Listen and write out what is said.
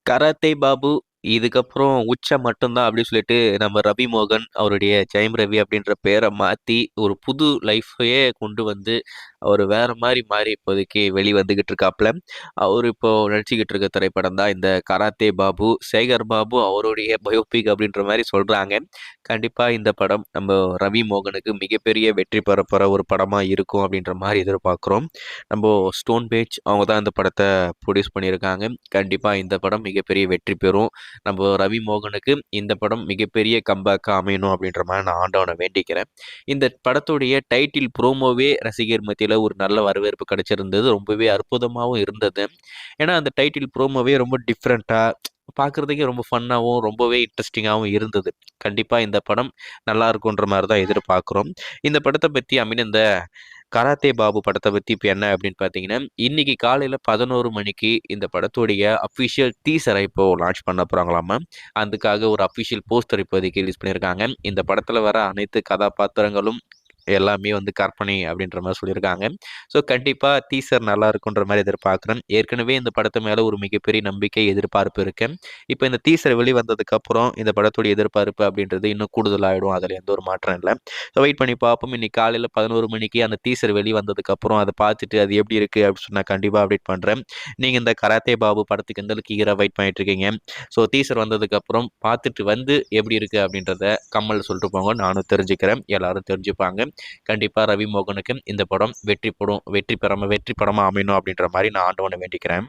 Karate Babu இதுக்கப்புறம் உச்சம் மட்டும்தான் அப்படின்னு சொல்லிட்டு நம்ம ரவி மோகன் அவருடைய ஜெயம் ரவி அப்படின்ற பேரை மாற்றி ஒரு புது லைஃபையே கொண்டு வந்து அவர் வேற மாதிரி மாறி இப்போதைக்கு வெளிவந்துகிட்டு இருக்காப்புல. அவர் இப்போ நடிச்சுக்கிட்டு இருக்க திரைப்படம் தான் இந்த கராத்தே பாபு. சேகர் பாபு அவருடைய பயோபிக் அப்படின்ற மாதிரி சொல்றாங்க. கண்டிப்பா இந்த படம் நம்ம ரவி மோகனுக்கு மிகப்பெரிய வெற்றி பெற ஒரு படமா இருக்கும் அப்படின்ற மாதிரி எதிர்பார்க்குறோம். நம்ம ஸ்டோன் பேஜ் அவங்க தான் இந்த படத்தை ப்ரொடியூஸ் பண்ணியிருக்காங்க. கண்டிப்பா இந்த படம் மிகப்பெரிய வெற்றி பெறும். நம்ம ரவி மோகனுக்கு இந்த படம் மிகப்பெரிய கம்பேக்கா அமையணும் அப்படின்ற மாதிரி நான் ஆண்டவனை வேண்டிக்கிறேன். இந்த படத்துடைய டைட்டில் ப்ரோமோவே ரசிகர் மத்தியில் ஒரு நல்ல வரவேற்பு கிடைச்சிருந்தது. ரொம்பவே அற்புதமாகவும் இருந்தது. ஏன்னா அந்த டைட்டில் ப்ரோமோவே ரொம்ப டிஃப்ரெண்ட்டாக பார்க்குறதுக்கே ரொம்ப ஃபன்னாகவும் ரொம்பவே இன்ட்ரெஸ்டிங்காகவும் இருந்தது. கண்டிப்பாக இந்த படம் நல்லா இருக்குன்ற மாதிரி தான் எதிர்பார்க்குறோம். இந்த படத்தை பற்றி இந்த கராத்தே பாபு படத்தை பற்றி இப்போ என்ன அப்படின்னு பார்த்தீங்கன்னா, இன்னைக்கு காலையில் 11 மணிக்கு இந்த படத்துடைய அஃபிஷியல் டீசரை இப்போ லான்ச் பண்ண போகிறாங்களாமா. அதுக்காக ஒரு அஃபிஷியல் போஸ்டர் இப்போதைக்கு ரிலீஸ் பண்ணியிருக்காங்க. இந்த படத்தில் வர அனைத்து கதாபாத்திரங்களும் எல்லாமே கற்பனை அப்படின்ற மாதிரி சொல்லியிருக்காங்க. ஸோ கண்டிப்பாக டீசர் நல்லா இருக்குன்ற மாதிரி எதிர்பார்க்குறேன். ஏற்கனவே இந்த படத்து மேலே ஒரு மிகப்பெரிய நம்பிக்கை எதிர்பார்ப்பு இருக்கு. இப்போ இந்த டீசர் வெளிவந்ததுக்கப்புறம் இந்த படத்துடைய எதிர்பார்ப்பு அப்படின்றது இன்னும் கூடுதலாகிடும். அதில் எந்த ஒரு மாற்றம் இல்லை. ஸோ வெயிட் பண்ணி பார்ப்போம். இன்னைக்கு காலையில் 11 மணிக்கு அந்த டீசர் வெளிவந்ததுக்கப்புறம் அதை பார்த்துட்டு அது எப்படி இருக்குது அப்படின்னு சொன்னால் கண்டிப்பாக அப்டேட் பண்ணுறேன். நீங்கள் இந்த கராத்தே பாபு படத்துக்கு எந்த அளவுக்கு ஈகராக வெயிட் பண்ணிட்டு இருக்கீங்க? ஸோ டீசர் வந்ததுக்கப்புறம் பார்த்துட்டு எப்படி இருக்குது அப்படின்றத கமெண்ட்ல சொல்லிட்டு போங்க. நானும் தெரிஞ்சுக்கிறேன். எல்லாரும் தெரிஞ்சுப்பாங்க. கண்டிப்பாக ரவி மோகனுக்கு இந்த படம் வெற்றி படமாக அமையணும் அப்படின்ற மாதிரி நான் ஆண்டவனை வேண்டிக்கிறேன்.